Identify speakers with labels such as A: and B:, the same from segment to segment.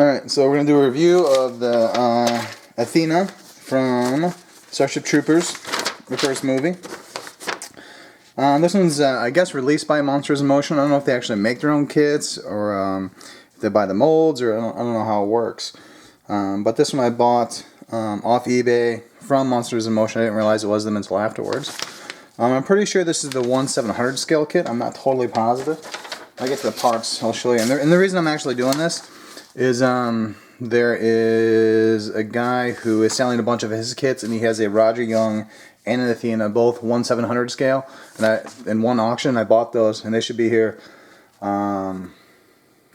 A: Alright, so we're going to do a review of the Athena from Starship Troopers, the first movie. This one's, I guess, released by Monsters in Motion. I don't know if they actually make their own kits, or if they buy the molds, or I don't know how it works. But this one I bought off eBay from Monsters in Motion. I didn't realize it was them until afterwards. I'm pretty sure this is the 1/700 scale kit. I'm not totally positive. When I get to the parts, I'll show you. And the reason I'm actually doing this is there is a guy who is selling a bunch of his kits, and he has a Roger Young and an Athena, both 1/700 scale. And in one auction, I bought those, and they should be here in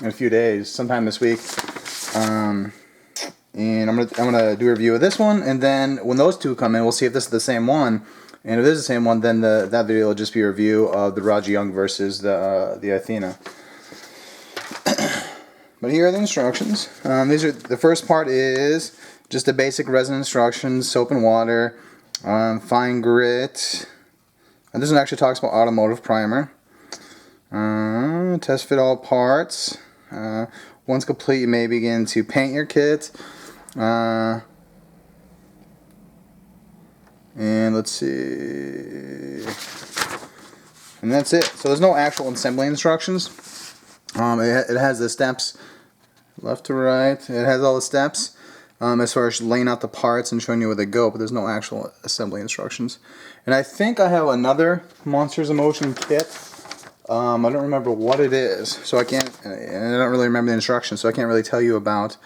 A: a few days, sometime this week. And I'm gonna do a review of this one, and then when those two come in, we'll see if this is the same one. And if it is the same one, then that video will just be a review of the Roger Young versus the Athena. But here are the instructions. The first part is just the basic resin instructions: soap and water, fine grit. And this one actually talks about automotive primer. Test fit all parts. Once complete, you may begin to paint your kit. And let's see. And that's it. So there's no actual assembly instructions. It has the steps left to right. It has all the steps as far as laying out the parts and showing you where they go, but there's no actual assembly instructions. And I think I have another Monsters in Motion kit. I don't remember what it is, so I can't, and I don't really remember the instructions, so I can't really tell you about,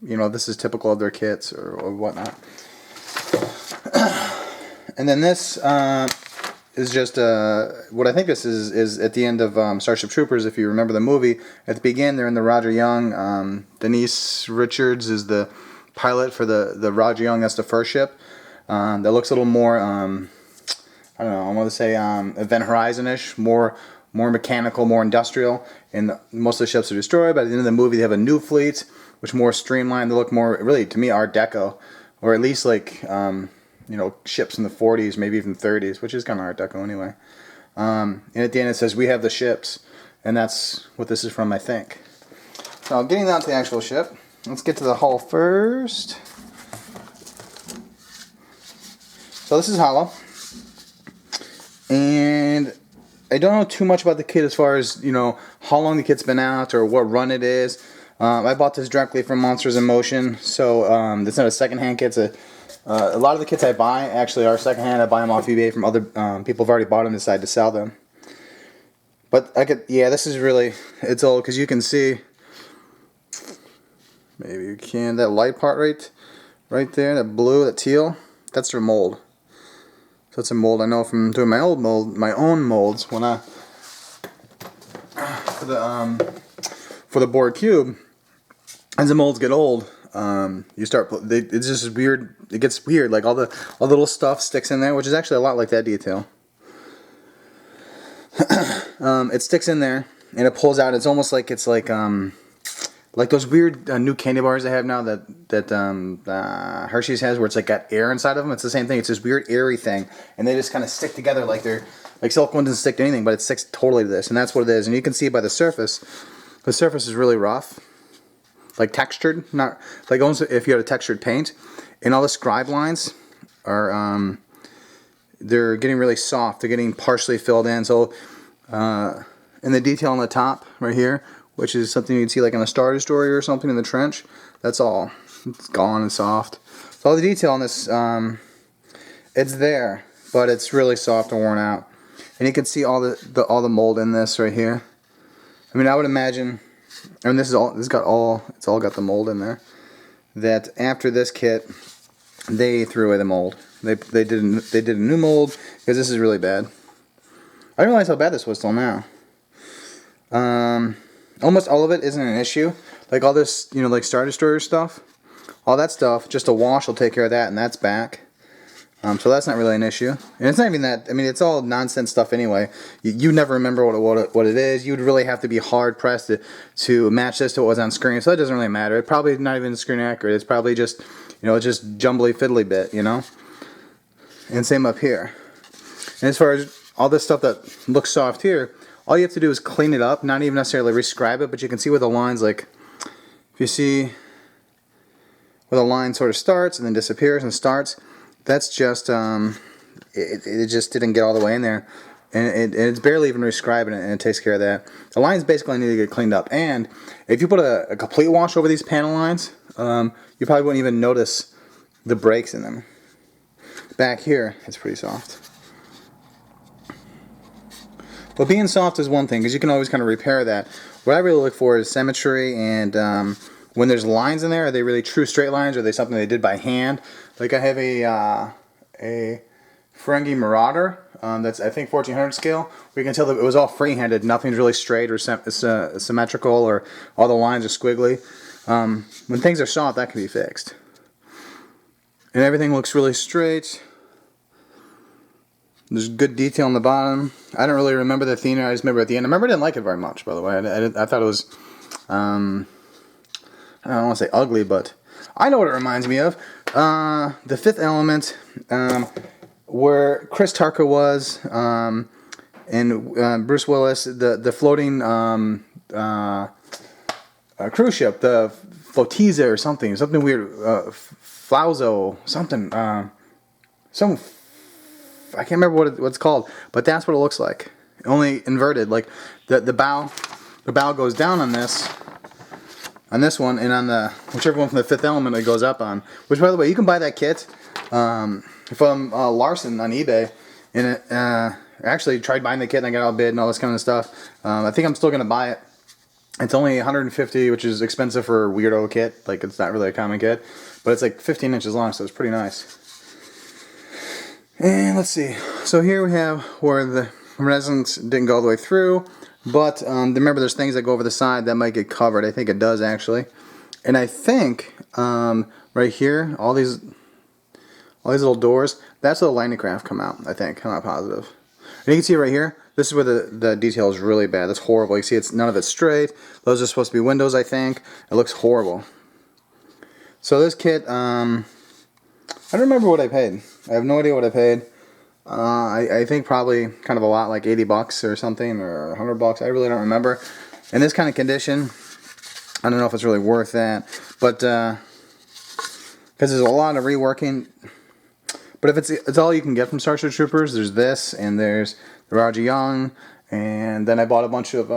A: this is typical of their kits or whatnot. And then this is just what I think this is at the end of Starship Troopers. If you remember the movie, at the beginning they're in the Roger Young. Denise Richards is the pilot for the Roger Young. That's the first ship. That looks a little more, I don't know, I want to say Event Horizon-ish, more mechanical, more industrial. And most of the ships are destroyed. But at the end of the movie, they have a new fleet, which more streamlined. They look more, really, to me, Art Deco, or at least like ships in the 40s, maybe even 30s, which is kind of Art Deco anyway. And at the end it says, "We have the ships," and that's what this is from, I think. Now, getting down to the actual ship, let's get to the hull first. So this is hollow, and I don't know too much about the kit as far as how long the kit's been out or what run it is. I bought this directly from Monsters in Motion, so it's not a secondhand kit. It's a lot of the kits I buy actually are secondhand. I buy them off eBay from other people who've already bought them and decided to sell them. But this is really, it's old, because you can see, maybe you can, that light part right there, that blue, that teal, that's their mold. So it's a mold I know from doing my own molds when for the board cube. As the molds get old, it's just weird. It gets weird. Like all the little stuff sticks in there, which is actually a lot like that detail. It sticks in there and it pulls out. It's almost like like those weird new candy bars they have now that Hershey's has, where it's like got air inside of them. It's the same thing. It's this weird airy thing, and they just kind of stick together like they're like silicone doesn't stick to anything, but it sticks totally to this, and that's what it is. And you can see by the surface. The surface is really rough. Like textured, not like almost if you had a textured paint, and all the scribe lines are they're getting really soft. They're getting partially filled in. So and the detail on the top right here, which is something you'd see like in a Star Destroyer or something in the trench, that's all. It's gone and soft. So all the detail on this, it's there, but it's really soft and worn out. And you can see all the mold in this right here. I mean, I would imagine. And it's all got the mold in there. That after this kit, they threw away the mold. They did a new mold because this is really bad. I didn't realize how bad this was till now. Almost all of it isn't an issue. Like all this, like Star Destroyer stuff, all that stuff, just a wash will take care of that, and that's back. So that's not really an issue, and it's not even that. I mean, it's all nonsense stuff anyway. You never remember what it is. You'd really have to be hard pressed to match this to what was on screen. So it doesn't really matter. It's probably not even screen accurate. It's probably just it's just jumbly fiddly bit, And same up here. And as far as all this stuff that looks soft here, all you have to do is clean it up. Not even necessarily rescribe it, but you can see where the lines like if you see where the line sort of starts and then disappears and starts, that's just it just didn't get all the way in there, and it's barely even describing it, and it takes care of that. The lines basically need to get cleaned up, and if you put a complete wash over these panel lines, you probably wouldn't even notice the breaks in them. Back here, it's pretty soft. But being soft is one thing, because you can always kind of repair that. What I really look for is symmetry, and when there's lines in there, are they really true straight lines, or are they something they did by hand? Like I have a Ferengi Marauder, that's I think 1400 scale, where you can tell that it was all free-handed, nothing's really straight or symmetrical, or all the lines are squiggly. When things are soft, that can be fixed. And everything looks really straight. There's good detail on the bottom. I don't really remember the Athena, I just remember at the end. I remember I didn't like it very much, by the way. I thought it was, I don't want to say ugly, but I know what it reminds me of. The Fifth Element, where Chris Tucker was, and Bruce Willis, the floating cruise ship, the Flotiza or something weird, Flauzo, something, I can't remember what it's called, but that's what it looks like. Only inverted, like the bow goes down on this one, and on the whichever one from the Fifth Element it goes up on. Which, by the way, you can buy that kit from Larson on eBay. And I actually tried buying the kit and I got outbid and all this kind of stuff. I think I'm still gonna buy it. It's only $150, which is expensive for a weirdo kit. Like, it's not really a common kit, but it's like 15 inches long, so it's pretty nice. And let's see. So here we have where the resins didn't go all the way through, but remember there's things that go over the side that might get covered. I think it does actually. And I think right here, all these little doors, that's where the landing craft come out, I think. I'm not positive. And you can see right here, this is where the detail is really bad. That's horrible. You see none of it's straight. Those are supposed to be windows, I think. It looks horrible. So this kit, I don't remember what I paid. I have no idea what I paid. I think probably kind of a lot, like 80 bucks or something, or 100 bucks. I really don't remember. In this kind of condition, I don't know if it's really worth that. But, because there's a lot of reworking. But if it's all you can get from Starship Troopers, there's this, and there's the Roger Young, and then I bought a bunch of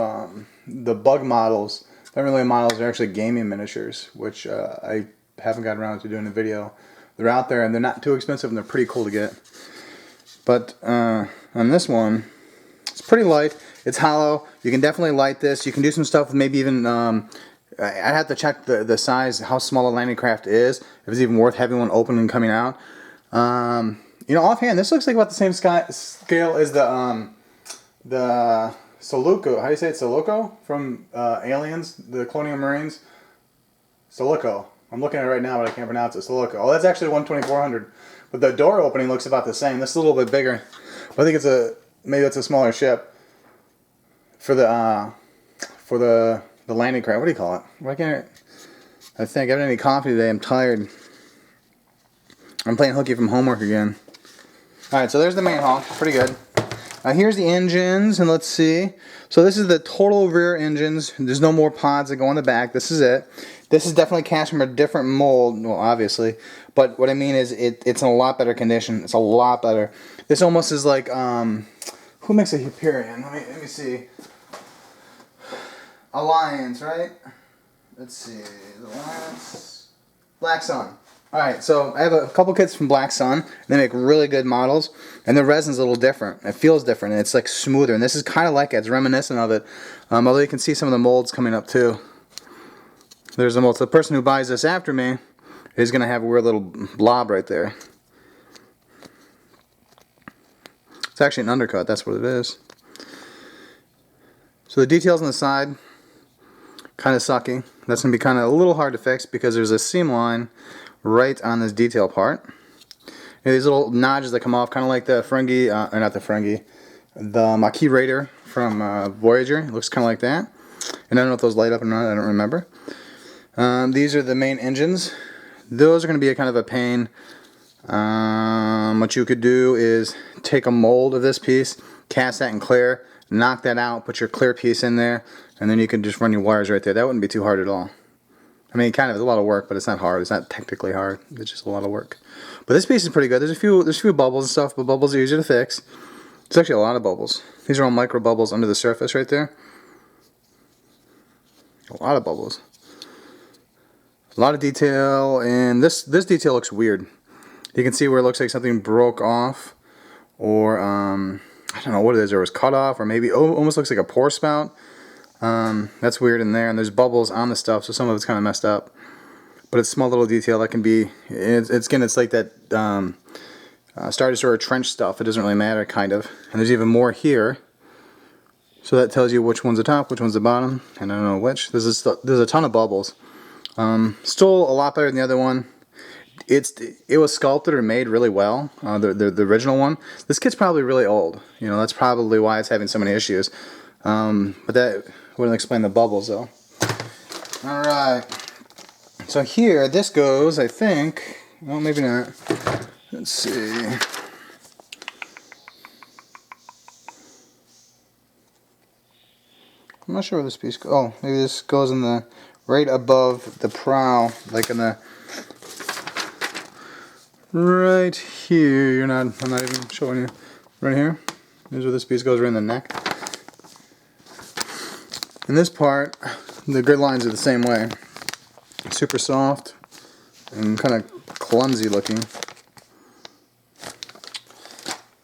A: the bug models. They're really models, they're actually gaming miniatures, which I haven't gotten around to doing a video. They're out there, and they're not too expensive, and they're pretty cool to get. But on this one, it's pretty light. It's hollow. You can definitely light this. You can do some stuff with maybe even, I have to check the size, how small the landing craft is, if it's even worth having one open and coming out. You know, offhand, this looks like about the same scale as the Soluco. How do you say it? Soluco from Aliens, the Colonial Marines. Soluco. I'm looking at it right now, but I can't pronounce it. Soluco. Oh, that's actually 12400. But the door opening looks about the same. This is a little bit bigger. But I think maybe it's a smaller ship for the landing craft. What do you call it? Why can't I think I haven't had any coffee today. I'm tired. I'm playing hooky from homework again. Alright, so there's the main hull. Pretty good. Here's the engines, and let's see. So this is the total rear engines. There's no more pods that go on the back. This is it. This is definitely cast from a different mold, well, obviously. But what I mean is it's in a lot better condition. It's a lot better. This almost is like, who makes a Hyperion? Let me see. Alliance, right? Let's see. Alliance. Black Sun. Alright, so I have a couple kits from Black Sun. They make really good models, and the resin's a little different. It feels different, and it's like smoother, and this is kind of like it. It's reminiscent of it, although you can see some of the molds coming up too. There's the mold. So the person who buys this after me is going to have a weird little blob right there. It's actually an undercut, that's what it is. So the details on the side, kind of sucky. That's going to be kind of a little hard to fix because there's a seam line right on this detail part. And these little notches that come off, kind of like the Ferengi, or not the Ferengi, the Maquis Raider from Voyager. It looks kind of like that. And I don't know if those light up or not, I don't remember. These are the main engines. Those are going to be a kind of a pain. What you could do is take a mold of this piece, cast that in clear, knock that out, put your clear piece in there, and then you can just run your wires right there. That wouldn't be too hard at all. I mean, kind of, it's a lot of work, but it's not hard. It's not technically hard. It's just a lot of work. But this piece is pretty good. There's a few bubbles and stuff, but bubbles are easier to fix. There's actually a lot of bubbles. These are all micro bubbles under the surface right there. A lot of bubbles. A lot of detail, and this detail looks weird. You can see where it looks like something broke off, or I don't know what it is. Or it was cut off, or maybe almost looks like a pour spout. That's weird in there, and there's bubbles on the stuff, so some of it's kind of messed up. But it's a small little detail that can be. It's like that Star Destroyer trench stuff. It doesn't really matter, kind of. And there's even more here. So that tells you which one's the top, which one's the bottom, and I don't know which. There's a ton of bubbles. Still a lot better than the other one. It was sculpted or made really well. The original one. This kit's probably really old. You know, that's probably why it's having so many issues. But that wouldn't explain the bubbles though. All right. So here, this goes. I think. Well, maybe not. Let's see. I'm not sure where this piece goes. Oh, maybe this goes in the right above the prow, like in the right here. I'm not even showing you. Right here. Here's where this piece goes, right in the neck. And this part, the grid lines are the same way. Super soft and kind of clumsy looking.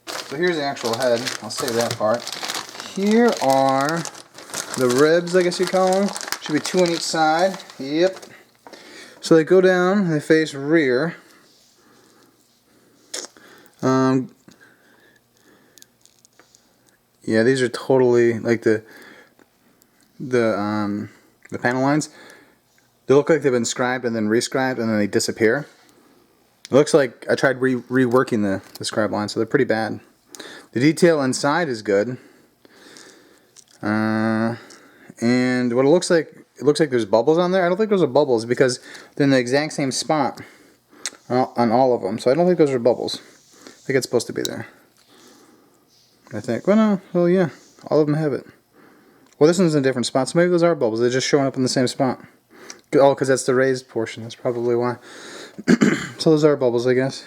A: So here's the actual head. I'll save that part. Here are the ribs, I guess you call them. Should be 2 on each side. Yep. So they go down, they face rear. Yeah, these are totally like the panel lines. They look like they've been scribed and then rescribed and then they disappear. It looks like I tried reworking the scribe line, so they're pretty bad. The detail inside is good. And what it looks like there's bubbles on there. I don't think those are bubbles because they're in the exact same spot on all of them. So I don't think those are bubbles. I think it's supposed to be there. I think. Well, no. Well, yeah. All of them have it. Well, this one's in a different spot, so maybe those are bubbles. They're just showing up in the same spot. Oh, because that's the raised portion. That's probably why. So those are bubbles, I guess.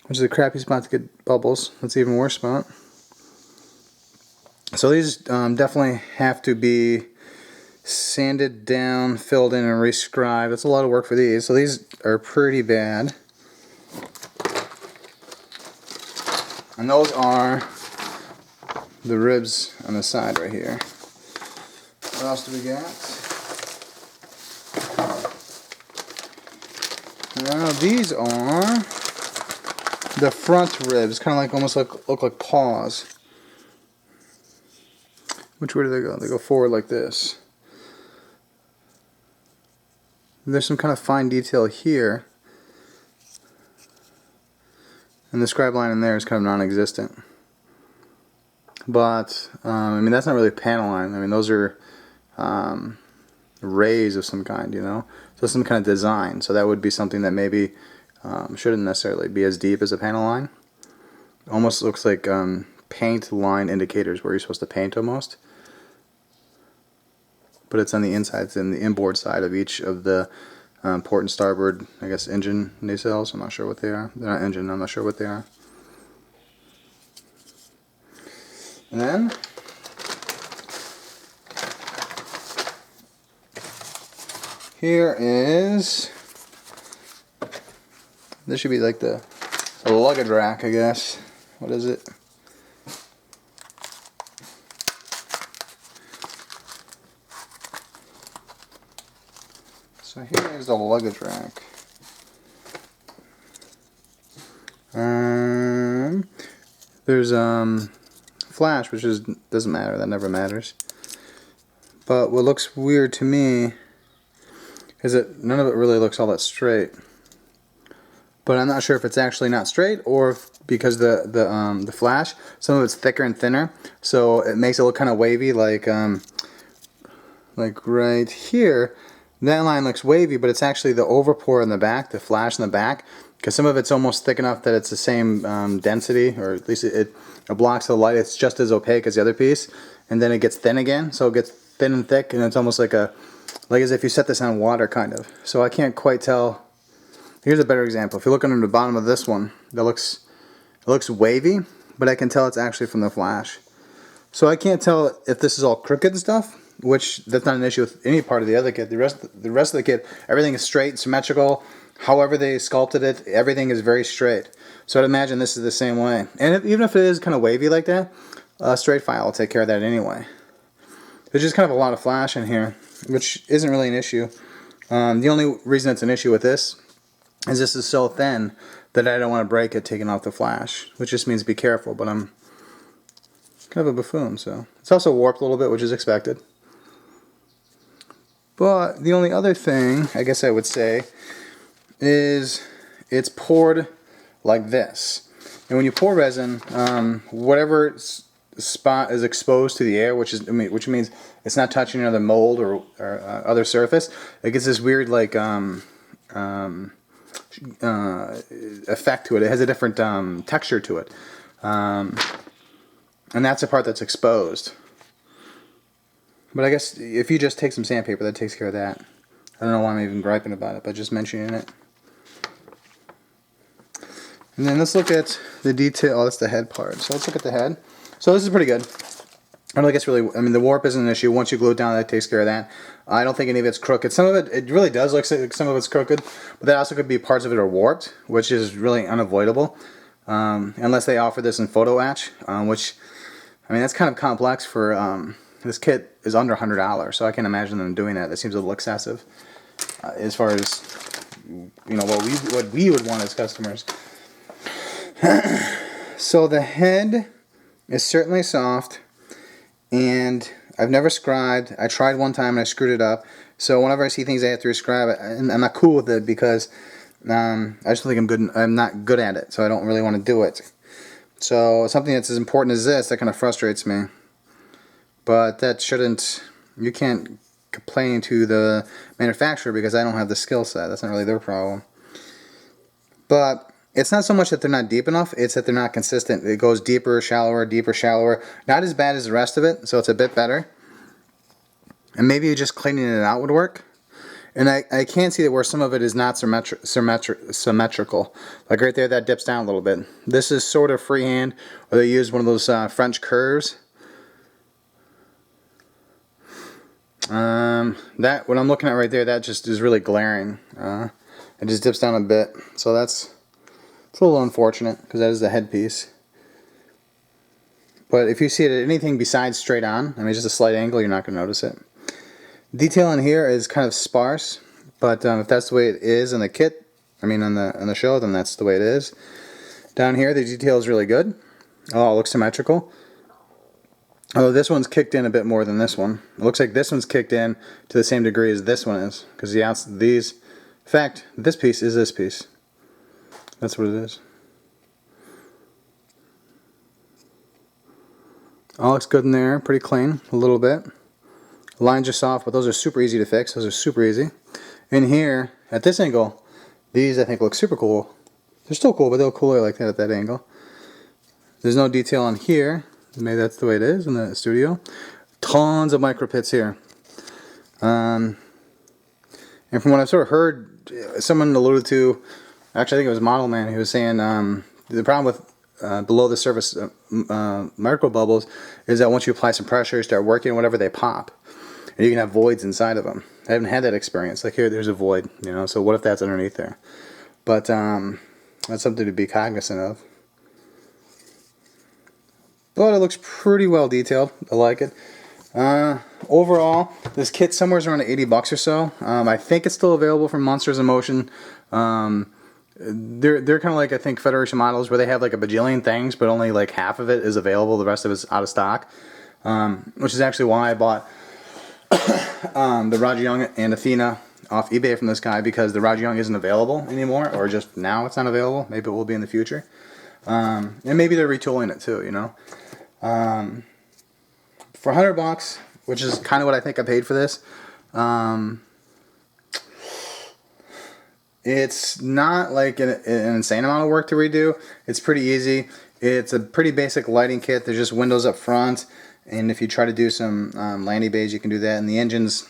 A: Which is a crappy spot to get bubbles. That's an even worse spot. So these definitely have to be sanded down, filled in, and rescribed. That's a lot of work for these. So these are pretty bad. And those are the ribs on the side right here. What else do we got? Now these are the front ribs, kind of like almost look like paws. Which way do they go? They go forward like this. There's some kind of fine detail here. And the scribe line in there is kind of non-existent. But, I mean, that's not really a panel line. I mean, those are rays of some kind, you know? So some kind of design. So that would be something that maybe shouldn't necessarily be as deep as a panel line. Almost looks like paint line indicators where you're supposed to paint almost. But it's on the inside, it's in the inboard side of each of the port and starboard, I guess, engine nacelles. I'm not sure what they are. They're not engine, I'm not sure what they are. And then here is, this should be like the luggage rack, I guess. What is it? So here is the luggage rack. There's flash, which doesn't matter. That never matters. But what looks weird to me is that none of it really looks all that straight. But I'm not sure if it's actually not straight or if, because the flash, some of it's thicker and thinner, so it makes it look kind of wavy, like right here. That line looks wavy, but it's actually the overpour in the back, the flash in the back, because some of it's almost thick enough that it's the same density, or at least it blocks the light. It's just as opaque as the other piece, and then it gets thin again, so it gets thin and thick, and it's almost like like as if you set this on water, kind of. So I can't quite tell. Here's a better example. If you look under the bottom of this one, it looks wavy, but I can tell it's actually from the flash. So I can't tell if this is all crooked and stuff, which that's not an issue with any part of the other kit. The rest of the kit, everything is straight, symmetrical. However they sculpted it, everything is very straight. So I'd imagine this is the same way. And even if it is kind of wavy like that, a straight file will take care of that anyway. There's just kind of a lot of flash in here, which isn't really an issue. The only reason it's an issue with this is this is so thin that I don't want to break it taking off the flash, which just means be careful, but I'm kind of a buffoon, so. It's also warped a little bit, which is expected. But the only other thing, I guess I would say, is it's poured like this. And when you pour resin, whatever spot is exposed to the air, which means it's not touching another mold or other surface, it gets this weird like effect to it. It has a different texture to it, and that's the part that's exposed. But I guess if you just take some sandpaper, that takes care of that. I don't know why I'm even griping about it, but just mentioning it. And then let's look at the detail. Oh, that's the head part. So let's look at the head. So this is pretty good. I don't think it's really, I mean, the warp isn't an issue. Once you glue it down, that takes care of that. I don't think any of it's crooked. Some of it really does look like some of it's crooked, but that also could be parts of it are warped, which is really unavoidable. Unless they offer this in photo etch, which, I mean, that's kind of complex for, this kit is under $100, so I can't imagine them doing that. That seems a little excessive as far as, you know, what we would want as customers. So the head is certainly soft, and I've never scribed. I tried one time and I screwed it up. So whenever I see things I have to rescribe, I'm not cool with it because I just don't think I'm not good at it, so I don't really want to do it. So something that's as important as this, that kind of frustrates me. But that shouldn't, you can't complain to the manufacturer because I don't have the skill set. That's not really their problem. But it's not so much that they're not deep enough, it's that they're not consistent. It goes deeper, shallower, deeper, shallower. Not as bad as the rest of it, so it's a bit better. And maybe just cleaning it out would work. And I can see that where some of it is not symmetrical. Like right there, that dips down a little bit. This is sort of freehand, or they use one of those French curves. That, what I'm looking at right there, that just is really glaring. It just dips down a bit. So it's a little unfortunate because that is the headpiece. But if you see it at anything besides straight on, I mean just a slight angle, you're not going to notice it. Detail in here is kind of sparse, but if that's the way it is in the kit, I mean on the show, then that's the way it is. Down here, the detail is really good. Oh, it looks symmetrical. Although this one's kicked in a bit more than this one. It looks like this one's kicked in to the same degree as this one is, because in fact, this piece is this piece. That's what it is. All looks good in there, pretty clean, a little bit. Lines are soft, but those are super easy to fix. Those are super easy. In here, at this angle, these I think look super cool. They're still cool, but they'll cooler like that at that angle. There's no detail on here. Maybe that's the way it is in the studio. Tons of micro pits here. And from what I've sort of heard, someone alluded to, actually I think it was Model Man, he was saying the problem with below the surface micro bubbles is that once you apply some pressure, you start working, whatever, they pop. And you can have voids inside of them. I haven't had that experience. Like here, there's a void, you know, so what if that's underneath there? But that's something to be cognizant of. But it looks pretty well detailed. I like it. Overall, this kit's somewhere around $80 or so. I think it's still available from Monsters in Motion. They're kind of like, I think, Federation models where they have like a bajillion things, but only like half of it is available. The rest of it's out of stock. Which is actually why I bought the Roger Young and Athena off eBay from this guy, because the Roger Young isn't available anymore, or just now it's not available. Maybe it will be in the future. And maybe they're retooling it too, you know. For $100, which is kind of what I think I paid for this, it's not like an insane amount of work to redo. It's pretty easy. It's a pretty basic lighting kit. There's just windows up front, and if you try to do some landing bays, you can do that. And the engine's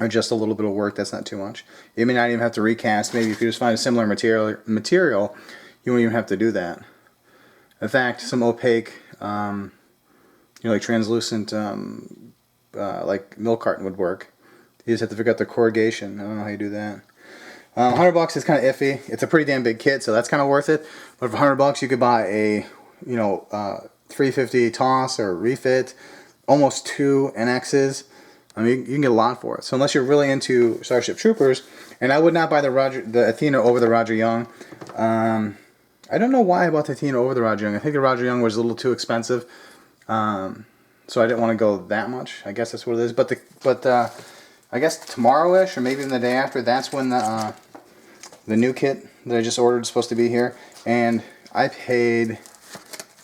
A: or just a little bit of work. That's not too much. You may not even have to recast. Maybe if you just find a similar material, you won't even have to do that. In fact, some opaque, like translucent, like milk carton would work. You just have to figure out the corrugation. I don't know how you do that. $100 is kind of iffy. It's a pretty damn big kit, so that's kind of worth it. But for $100, you could buy a, 350 toss or refit, almost 2 NXs. I mean, you can get a lot for it. So unless you're really into Starship Troopers, and I would not buy the Athena over the Roger Young. I don't know why I bought the Athena over the Roger Young. I think the Roger Young was a little too expensive, so I didn't want to go that much. I guess that's what it is. But I guess tomorrow-ish, or maybe even the day after, that's when the new kit that I just ordered is supposed to be here. And I paid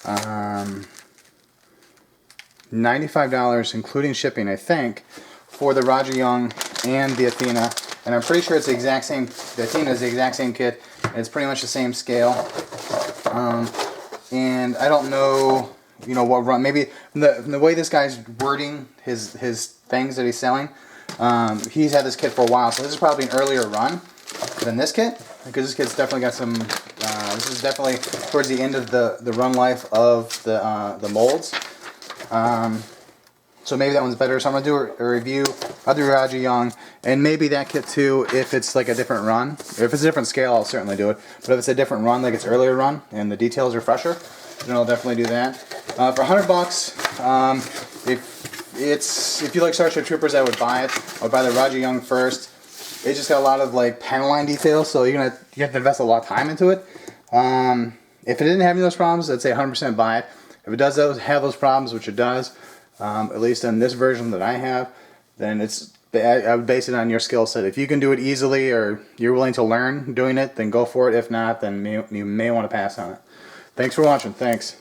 A: $95, including shipping, I think, for the Roger Young and the Athena. And I'm pretty sure it's the exact same. The Athena is the exact same kit. It's pretty much the same scale. And I don't know, what run. Maybe the way this guy's wording his things that he's selling. He's had this kit for a while, so this is probably an earlier run than this kit, because this kit's definitely got some. This is definitely towards the end of the run life of the molds. So maybe that one's better. So I'm gonna do a review. I'll do Roger Young, and maybe that kit too, if it's like a different run. If it's a different scale, I'll certainly do it. But if it's a different run, like it's earlier run, and the details are fresher, then I'll definitely do that. For $100, if you like Starship Troopers, I would buy it. I would buy the Roger Young first. It just got a lot of like panel line details, so you have to invest a lot of time into it. If it didn't have any of those problems, I'd say 100% buy it. If it does have those problems, which it does, at least in this version that I have, then I would base it on your skill set. If you can do it easily, or you're willing to learn doing it, then go for it. If not, then you may want to pass on it. Thanks for watching. Thanks.